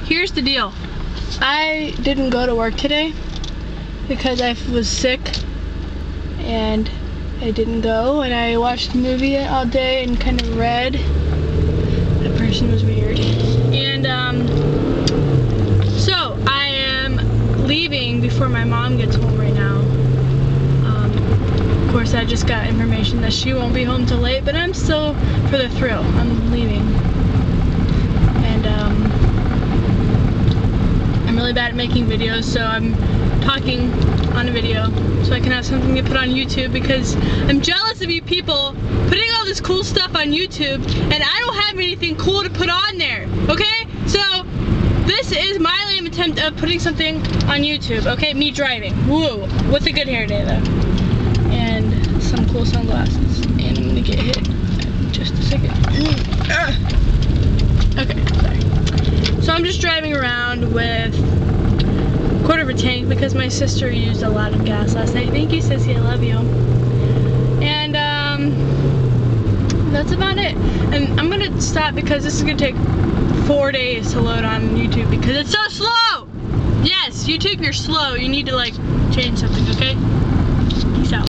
here's the deal. I didn't go to work today because I was sick and I didn't go, and I watched a movie all day and kind of read. That person was weird. And so I am leaving before my mom gets home right now. Of course, I just got information that she won't be home till late, but I'm still for the thrill. I'm leaving. And I'm really bad at making videos, so I'm talking on a video so I can have something to put on YouTube, because I'm jealous of you people putting all this cool stuff on YouTube and I don't have anything cool to put on there, okay? So this is my lame attempt of putting something on YouTube, okay? Me driving, woo, with a good hair day though. And some cool sunglasses. And I'm gonna get hit in just a second. Okay, sorry. So I'm just driving around with a quarter of a tank because my sister used a lot of gas last night. Thank you, Sissy, I love you. And that's about it. And I'm gonna stop because this is gonna take 4 days to load on YouTube because it's so slow. Yes, YouTube, you're slow. You need to like change something, okay?